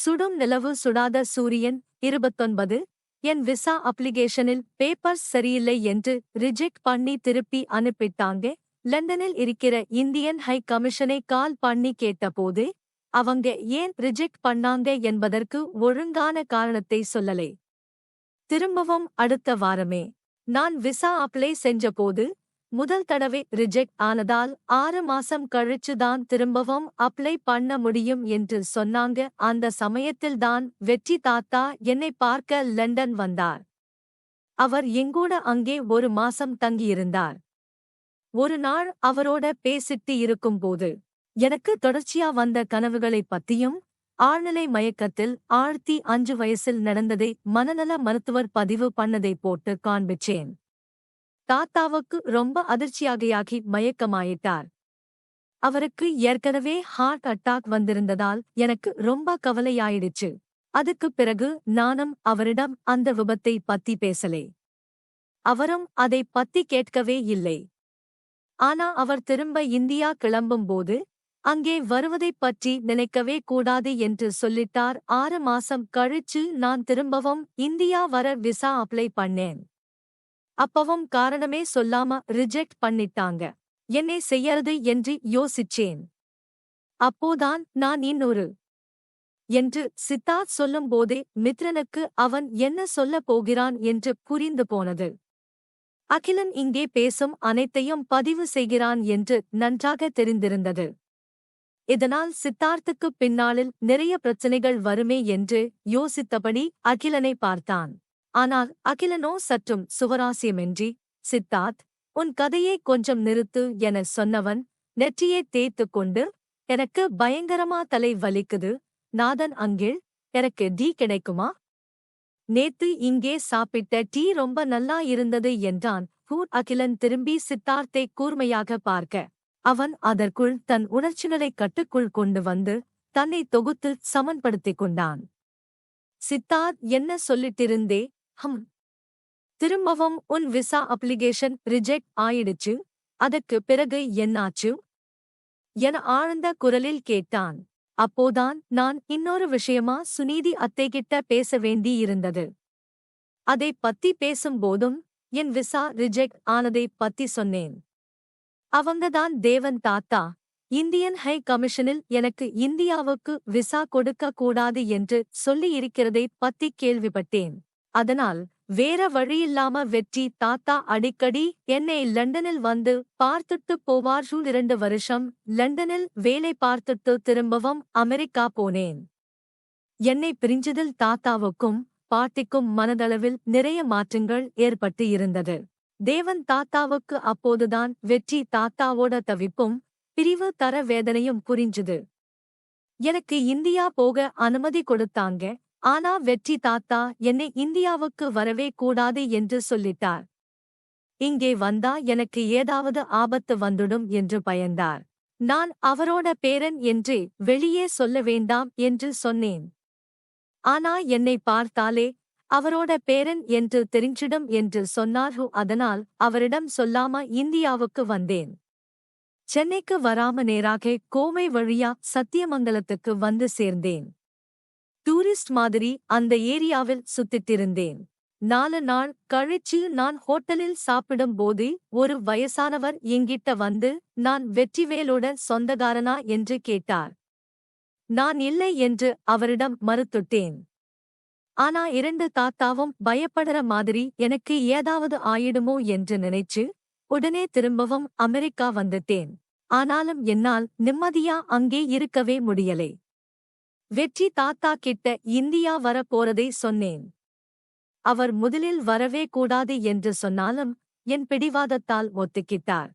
சுடும் நிலவு சுடாத சூரியன் 29 என் விசா அப்ளிகேஷனில் பேப்பர்ஸ் சரியில்லை என்று ரிஜெக்ட் பண்ணி திருப்பி அனுப்பிட்டாங்க. லண்டனில் இருக்கிற இந்தியன் ஹை கமிஷனை கால் பண்ணி கேட்டபோது அவங்க ஏன் ரிஜெக்ட் பண்ணாங்க என்பதற்கு ஒழுங்கான காரணத்தை சொல்லலை. திரும்பவும் அடுத்த வாரமே நான் விசா அப்ளை செஞ்சபோது முதல் தடவை ரிஜெக்ட் ஆனதால் 6 மாசம் கழிச்சு தான் திரும்பவும் அப்ளை பண்ண முடியும் என்று சொன்னாங்க. அந்த சமயத்தில்தான் வெற்றி தாத்தா என்னை பார்க்க லண்டன் வந்தார். அவர் எங்கூட அங்கே 1 மாசம் தங்கியிருந்தார். ஒரு நாள் அவரோட பேசிட்டு இருக்கும்போது எனக்கு தொடர்ச்சியா வந்த கனவுகளைப் பத்தியும் ஆழ்நிலை மயக்கத்தில் ஆழ்த்தி 5 வயசில் நடந்ததை மனநல மருத்துவர் பதிவு பண்ணதை போட்டு காண்பிச்சேன். தாத்தாவுக்கு ரொம்ப அதிர்ச்சியாகி மயக்கமாயிட்டார். அவருக்கு ஏற்கனவே ஹார்ட் அட்டாக் வந்திருந்ததால் எனக்கு ரொம்ப கவலையாயிடுச்சு. அதுக்குப் பிறகு நானும் அவரிடம் அந்த விபத்தை பத்தி பேசலே. அவரும் அதை பத்தி கேட்கவே இல்லை. ஆனா அவர் திரும்ப இந்தியா கிளம்பும்போது அங்கே வருவதைப் பற்றி நினைக்கவே கூடாது என்று சொல்லிட்டார். 6 மாசம் கழிச்சு நான் திரும்பவும் இந்தியா வர விசா அப்ளை பண்ணேன். அப்பவும் காரணமே சொல்லாம ரிஜெக்ட் பண்ணிட்டாங்க. என்ன செய்யறது என்று யோசிச்சேன். அப்போதான் நான் இன்னொரு என்று சித்தார்த் சொல்லும்போதே மித்ரனுக்கு அவன் என்ன சொல்லப் போகிறான் என்று புரிந்து போனது. அகிலன் இங்கே பேசும் அனைத்தையும் பதிவு செய்கிறான் என்று நன்றாக தெரிந்திருந்தது. இதனால் சித்தார்த்துக்கு பின்னாளில் நிறைய பிரச்சனைகள் வருமே என்று யோசித்தபடி அகிலனை பார்த்தான். ஆனால் அகிலனோ சற்றும் சுவராசியமின்றி, சித்தார்த், உன் கதையை கொஞ்சம் நிறுத்து என சொன்னவன் நெற்றியை தேய்த்துக் கொண்டு, எனக்கு பயங்கரமா தலை வலிக்குது நாதன் அங்கிள், எனக்கு டீ கிடைக்குமா? நேத்து இங்கே சாப்பிட்ட டீ ரொம்ப நல்லா இருந்தது என்றான். அகிலன் திரும்பி சித்தார்த்தை கூர்மையாக பார்க்க அவன் அதற்குள் தன் உணர்ச்சிகளை கட்டுக்குள் கொண்டு வந்து தன்னை தொகுத்து சமன்படுத்திக் கொண்டான். சித்தார்த் என்ன சொல்லிட்டிருந்தே? திரும்பவும் உன் விசா அப்ளிகேஷன் ரிஜெக்ட் ஆயிடுச்சு, அதற்கு பிறகு என்னாச்சு என ஆழ்ந்த குரலில் கேட்டான். அப்போதான் நான் இன்னொரு விஷயமா சுனீதி அத்தைகிட்ட பேச வேண்டியிருந்தது. அதை பத்தி பேசும்போதும் என் விசா ரிஜெக்ட் ஆனதை பத்தி சொன்னேன். அவங்கதான் தேவன் தாத்தா இந்தியன் ஹை கமிஷனில் எனக்கு இந்தியாவுக்கு விசா கொடுக்க கூடாது என்று சொல்லியிருக்கிறதை பத்தி கேள்விப்பட்டேன். அதனால் வேற வழியில்லாம வெற்றி தாத்தா அடிக்கடி என்னை லண்டனில் வந்து பார்த்துட்டு போவார். 2 வருஷம் லண்டனில் வேலை பார்த்துட்டு திரும்பவும் அமெரிக்கா போனேன். என்னை பிரிஞ்சதில் தாத்தாவுக்கும் பாட்டிக்கும் மனதளவில் நிறைய மாற்றங்கள் ஏற்பட்டு இருந்தது. தேவன் தாத்தாவுக்கு அப்போதுதான் வெற்றி தாத்தாவோட தவிப்பும் பிரிவு தர வேதனையும் புரிஞ்சுது. எனக்கு இந்தியா போக அனுமதி கொடுத்தாங்க. ஆனா வெற்றி தாத்தா என்னை இந்தியாவுக்கு வரவே கூடாது என்று சொல்லிட்டார். இங்கே வந்தா எனக்கு ஏதாவது ஆபத்து வந்துடும் என்று பயந்தார். நான் அவரோட பேரன் என்று வெளியே சொல்ல வேண்டாம் என்று சொன்னேன். ஆனா என்னை பார்த்தாலே அவரோட பேரன் என்று தெரிஞ்சிடும் என்று சொன்னார். அதனால் அவரிடம் சொல்லாம இந்தியாவுக்கு வந்தேன். சென்னைக்கு வராம நேராக கோவை வழியா சத்தியமங்கலத்துக்கு வந்து சேர்ந்தேன். டூரிஸ்ட் மாதிரி அந்த ஏரியாவில் சுத்திட்டிருந்தேன். 4 நாள் கழிச்சு நான் ஹோட்டலில் சாப்பிடும் போது ஒரு வயசானவர் எங்கிட்ட வந்து நான் வெற்றிவேலோட சொந்தக்காரனா என்று கேட்டார். நான் இல்லை என்று அவரிடம் மறுத்துட்டேன். ஆனா 2 தாத்தாவும் பயப்படுற மாதிரி எனக்கு ஏதாவது ஆயிடுமோ என்று நினைச்சு உடனே திரும்பவும் அமெரிக்கா வந்துட்டேன். ஆனாலும் என்னால் நிம்மதியா அங்கே இருக்கவே முடியலை. வெற்றி தாத்தா கிட்ட இந்தியா வர போறதை சொன்னேன். அவர் முதலில் வரவே கூடாது என்று சொன்னாலும் என் பிடிவாதத்தால் ஒத்துக்கிட்டார்.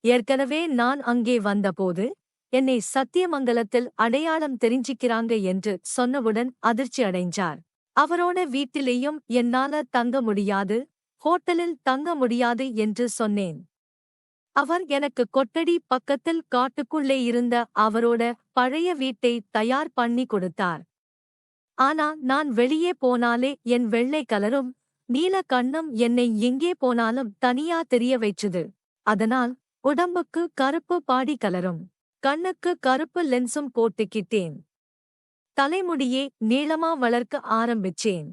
ஏற்கனவே நான் அங்கே வந்தபோது என்னை சத்தியமங்கலத்தில் அடையாளம் தெரிஞ்சிக்கிறாங்க என்று சொன்னவுடன் அதிர்ச்சி அடைஞ்சார். அவரோட வீட்டிலேயும் என்னால தங்க முடியாது, ஹோட்டலில் தங்க முடியாது என்று சொன்னேன். அவர் எனக்கு கொட்டடி பக்கத்தில் காட்டுக்குள்ளே இருந்த அவரோட பழைய வீட்டை தயார் பண்ணி கொடுத்தார். ஆனா நான் வெளியே போனாலே என் வெள்ளை கலரும் நீல கண்ணும் என்னை எங்கே போனாலும் தனியா தெரிய வைச்சுது. அதனால் உடம்புக்கு கருப்பு பாடி கலரும் கண்ணுக்கு கருப்பு லென்ஸும் போட்டுக்கிட்டேன். தலைமுடியே நீளமா வளர்க்க ஆரம்பிச்சேன்.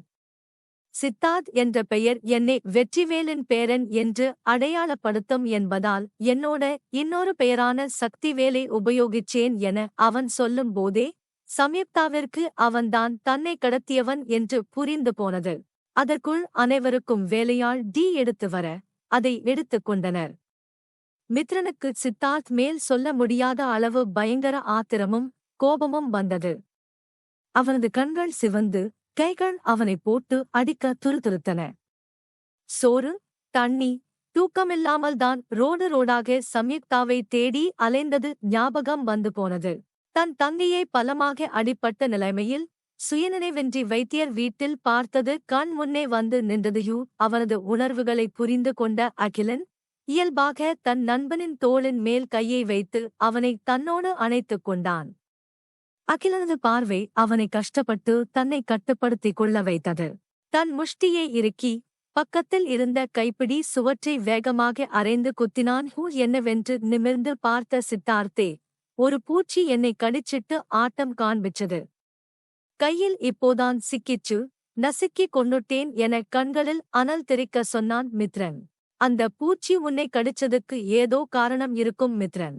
சித்தார்த் என்ற பெயர் என்னை வெற்றிவேலின் பேரன் என்று அடையாளப்படுத்தும் என்பதால் என்னோட இன்னொரு பெயரான சக்திவேலை உபயோகிச்சேன் என அவன் சொல்லும் போதே சம்யுக்தாவிற்கு அவன்தான் தன்னை கடத்தியவன் என்று புரிந்து போனது. அதற்குள் அனைவருக்கும் வேலையாள் டீ எடுத்து வர அதை எடுத்துக் கொண்டனர். மித்ரனுக்கு சித்தார்த் மேல் சொல்ல முடியாத அளவு பயங்கர ஆத்திரமும் கோபமும் வந்தது. அவனது கண்கள் சிவந்து கைகள் அவனை போட்டு அடிக்க துருதுருத்தன. சோறு, தண்ணி, தூக்கமில்லாமல்தான் ரோடு ரோடாக சம்யுக்தாவை தேடி அலைந்தது ஞாபகம் வந்து போனது. தன் தங்கையை பலமாக அடிபட்ட நிலைமையில் சுயநினைவின்றி வைத்தியர் வீட்டில் பார்த்தது கண் முன்னே வந்து நின்றதையோ அவனது உணர்வுகளை புரிந்து கொண்ட அகிலன் இயல்பாக தன் நண்பனின் தோளின் மேல் கையை வைத்து அவனை தன்னோடு அணைத்துக் கொண்டான். அகிலனது பார்வை அவனை கஷ்டப்பட்டு தன்னை கட்டுப்படுத்திக் கொள்ள வைத்தது. தன் முஷ்டியை இறுக்கி பக்கத்தில் இருந்த கைப்பிடி சுவற்றை வேகமாக அரைந்து குத்தினான். என்னவென்று நிமிர்ந்து பார்த்த சித்தார்த்தே, ஒரு பூச்சி என்னை கடிச்சிட்டு ஆட்டம் காண்பிச்சது. கையில் இப்போதான் சிக்கிச்சு, நசுக்கிக் கொன்னுட்டேன் என கண்களில் அனல் தெறிக்க சொன்னான் மித்ரன். அந்த பூச்சி உன்னை கடிச்சதுக்கு ஏதோ காரணம் இருக்கும் மித்ரன்.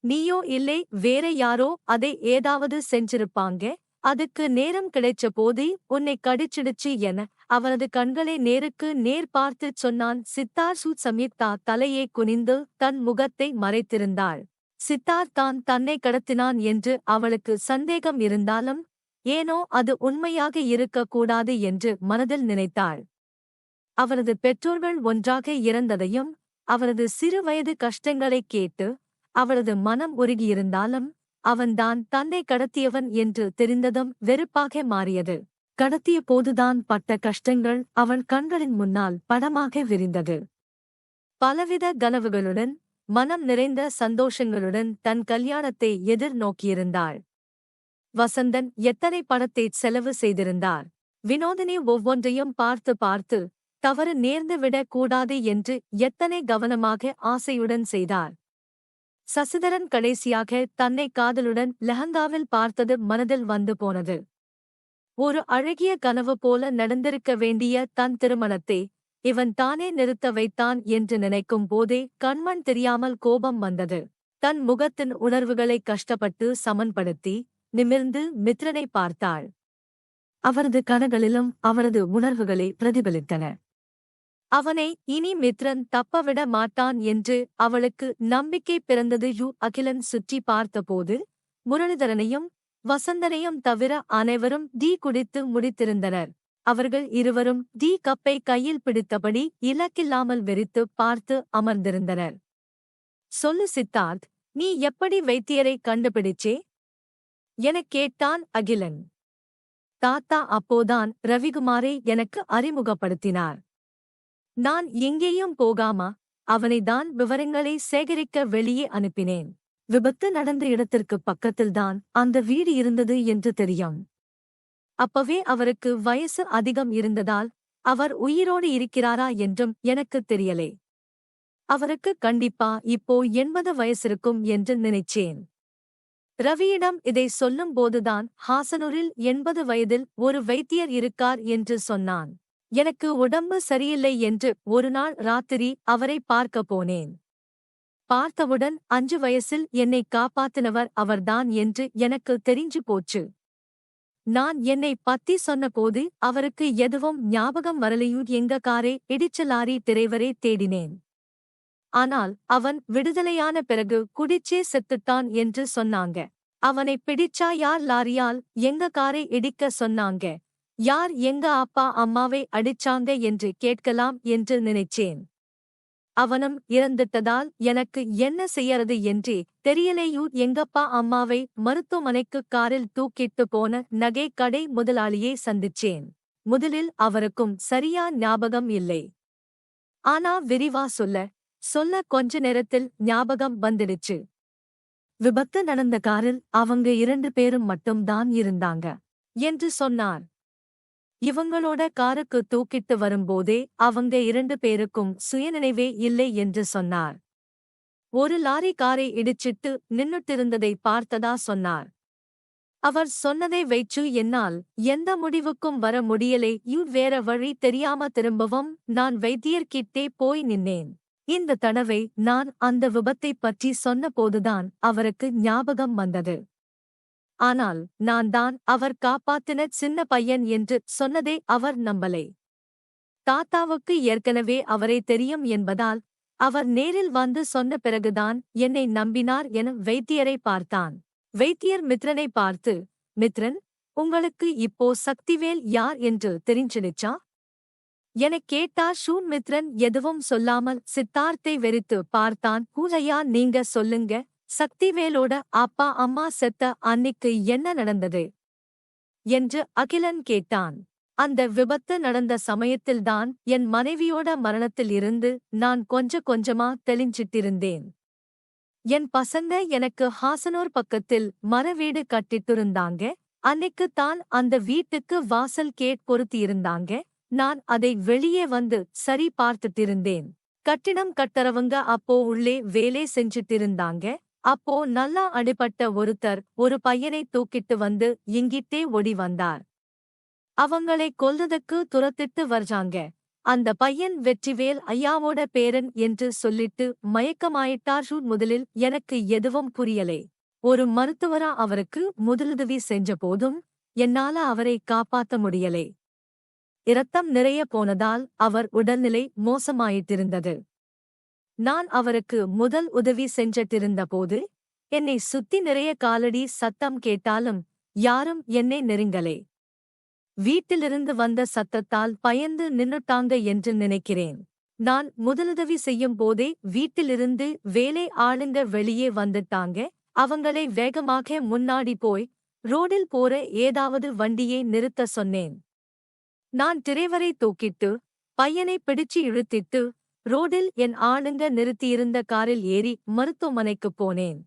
நீயோ இல்லை வேற யாரோ அதை ஏதாவது செஞ்சிருப்பாங்க. அதுக்கு நேரம் கிடைச்ச போதே உன்னை கடிச்சிடுச்சு என அவனது கண்களை நேருக்கு நேர் பார்த்துச் சொன்னான் சித்தார்த். சம்யுக்தா தலையே குனிந்து தன் முகத்தை மறைத்திருந்தாள். சித்தார்த் தான் தன்னை கடத்தினான் என்று அவளுக்கு சந்தேகம் இருந்தாலும் ஏனோ அது உண்மையாக இருக்கக்கூடாது என்று மனதில் நினைத்தாள். அவரது பெற்றோர்கள் ஒன்றாக இறந்ததையும் அவரது சிறுவயது கஷ்டங்களைக் கேட்டு அவளது மனம் உருகியிருந்தாலும் அவன்தான் தன்னை கடத்தியவன் என்று தெரிந்ததும் வெறுப்பாக மாறியது. கடத்திய போதுதான் பட்ட கஷ்டங்கள் அவள் கண்களின் முன்னால் படமாக விரிந்தது. பலவித கனவுகளுடன் மனம் நிறைந்த சந்தோஷங்களுடன் தன் கல்யாணத்தை எதிர்நோக்கியிருந்தாள். வசந்தன் எத்தனை பணத்தை செலவு செய்திருந்தார். வினோதினி ஒவ்வொன்றையும் பார்த்து பார்த்து தவறு நேர்ந்துவிடக் கூடாது என்று எத்தனை கவனமாக ஆசையுடன் செய்தார். சசிதரன் கடைசியாக தன்னை காதலுடன் லெஹங்காவில் பார்த்தது மனதில் வந்து போனது. ஒரு அழகிய கனவு போல நடந்திருக்க வேண்டிய தன் திருமணத்தை இவன் தானே நிறுத்த வைத்தான் என்று நினைக்கும் போதே கண்மண் தெரியாமல் கோபம் வந்தது. தன் முகத்தின் உணர்வுகளை கஷ்டப்பட்டு சமன்படுத்தி நிமிர்ந்து மித்ரனை பார்த்தாள். அவரது கண்களிலும் அவரது உணர்வுகளை பிரதிபலித்தன. அவனை இனி மித்ரன் தப்பவிட மாட்டான் என்று அவளுக்கு நம்பிக்கை பிறந்தது. அகிலன் சுற்றி பார்த்தபோது முரளிதரனையும் வசந்தனையும் தவிர அனைவரும் டீ குடித்து முடித்திருந்தனர். அவர்கள் இருவரும் டீ கப்பை கையில் பிடித்தபடி இலக்கில்லாமல் வெறித்து பார்த்து அமர்ந்திருந்தனர். சொல்லு சித்தார்த், நீ எப்படி வைத்தியரை கண்டுபிடிச்சே எனக் கேட்டான் அகிலன். தாத்தா அப்போதான் ரவிகுமாரை எனக்கு அறிமுகப்படுத்தினார். நான் எங்கேயும் போகாமா அவனைதான் விவரங்களை சேகரிக்க வெளியே அனுப்பினேன். விபத்து நடந்த இடத்திற்கு பக்கத்தில்தான் அந்த வீடு இருந்தது என்று தெரியும். அப்பவே அவருக்கு வயசு அதிகம் இருந்ததால் அவர் உயிரோடு இருக்கிறாரா என்றும் எனக்குத் தெரியலே. அவருக்கு கண்டிப்பா இப்போ 80 வயசிருக்கும் என்று நினைச்சேன். ரவியிடம் இதை சொல்லும் போதுதான் ஹாசனூரில் 80 வயதில் ஒரு வைத்தியர் இருக்கார் என்று சொன்னான். எனக்கு உடம்பு சரியில்லை என்று ஒரு நாள் ராத்திரி அவரை பார்க்க போனேன். பார்த்தவுடன் 5 வயசில் என்னை காப்பாத்தினவர் அவர்தான் என்று எனக்கு தெரிஞ்சு போச்சு. நான் என்னை பத்தி சொன்னபோது அவருக்கு எதுவும் ஞாபகம் வரலையூ. எங்க காரை இடிச்ச லாரி டிரைவரை தேடினேன். ஆனால் அவன் விடுதலையான பிறகு குடிச்சே செத்துட்டான் என்று சொன்னாங்க. அவனை பிடிச்சா யார் லாரியால் எங்க காரை இடிக்க சொன்னாங்க, யார் எங்க அப்பா அம்மாவை அடிச்சாங்க என்று கேட்கலாம் என்று நினைச்சேன். அவனும் இறந்துட்டதால் எனக்கு என்ன செய்யறது என்றே தெரியலேயூ. எங்கப்பா அம்மாவை மருத்துவமனைக்கு காரில் தூக்கிட்டு போன நகை கடை முதலாளியை சந்திச்சேன். முதலில் அவருக்கும் சரியா ஞாபகம் இல்லை. ஆனா விரிவா சொல்ல கொஞ்ச நேரத்தில் ஞாபகம் வந்துடுச்சு. விபத்து நடந்த காரில் அவங்க 2 பேரும் மட்டும்தான் இருந்தாங்க என்று சொன்னார். இவங்களோட காருக்கு தூக்கிட்டு வரும்போதே அவங்க 2 பேருக்கும் சுயநினைவே இல்லை என்று சொன்னார். ஒரு லாரி காரை இடிச்சிட்டு நின்னுட்டிருந்ததை பார்த்ததா சொன்னார். அவர் சொன்னதை வைச்சு என்னால் எந்த முடிவுக்கும் வர முடியலை. வேற வழி தெரியாம திரும்பவும் நான் வைத்தியர்கிட்டே போய் நின்னேன். இந்த தடவை நான் அந்த விபத்தைப் பற்றி சொன்னபோதுதான் அவருக்கு ஞாபகம் வந்தது. ஆனால் நான் தான் அவர் காப்பாத்தின சின்ன பையன் என்று சொன்னதை அவர் நம்பலை. தாத்தாவுக்கு ஏற்கனவே அவரை தெரியும் என்பதால் அவர் நேரில் வந்து சொன்ன பிறகுதான் என்னை நம்பினார் என வைத்தியரை பார்த்தான். வைத்தியர் மித்ரனை பார்த்து, மித்ரன், உங்களுக்கு இப்போ சக்திவேல் யார் என்று தெரிஞ்சிடுச்சா எனக் கேட்டார். மித்ரன் எதுவும் சொல்லாமல் சித்தார்த்தை வெறித்து பார்த்தான். பூஜையா, நீங்க சொல்லுங்க, சக்திவேலோட அப்பா அம்மா செத்த அன்னிக்கு என்ன நடந்தது என்று அகிலன் கேட்டான். அந்த விபத்து நடந்த சமயத்தில்தான் என் மனைவியோட மரணத்தில் இருந்து நான் கொஞ்சமா தெளிஞ்சிட்டிருந்தேன். என் பசங்க எனக்கு ஹாசனூர் பக்கத்தில் மரவீடு கட்டிட்டிருந்தாங்க. அன்னைக்கு தான் அந்த வீட்டுக்கு வாசல் கேட் பொருத்தியிருந்தாங்க. நான் அதை வெளியே வந்து சரி பார்த்துட்டிருந்தேன். கட்டிடம் கட்டறவங்க அப்போ உள்ளே வேலை செஞ்சிட்டிருந்தாங்க. அப்போ நல்லா அடிபட்ட ஒருத்தர் ஒரு பையனை தூக்கிட்டு வந்து இங்கிட்டே ஓடி வந்தார். அவங்களை கொல்றதுக்கு துரத்திட்டு வர்றாங்க. அந்த பையன் வெற்றிவேல் ஐயாவோட பேரன் என்று சொல்லிட்டு மயக்கமாயிட்டார். முதலில் எனக்கு எதுவும் புரியலை. ஒரு மருத்துவரா அவருக்கு முதலுதவி செஞ்ச போதும் என்னால அவரை காப்பாத்த முடியலை. இரத்தம் நிறைய போனதால் அவர் உடல்நிலை மோசமாயிட்டிருந்தது. நான் அவருக்கு முதல் உதவி செஞ்சிட்டிருந்த போது என்னை சுத்தி நிறைய காலடி சத்தம் கேட்டாலும் யாரும் என்னை நெருங்கலை. வீட்டிலிருந்து வந்த சத்தத்தால் பயந்து நின்னுட்டாங்க என்று நினைக்கிறேன். நான் முதலுதவி செய்யும் போதே வீட்டிலிருந்து வேலை ஆளுங்க வெளியே வந்துட்டாங்க. அவங்களை வேகமாக முன்னாடி போய் ரோடில் போற ஏதாவது வண்டியை நிறுத்த சொன்னேன். நான் டிரைவரை தூக்கிட்டு பையனை பிடிச்சு இழுத்திட்டு ரோடில் என் ஆளுங்க நிறுத்தியிருந்த காரில் ஏறி மருத்துவமனைக்குப் போனேன்.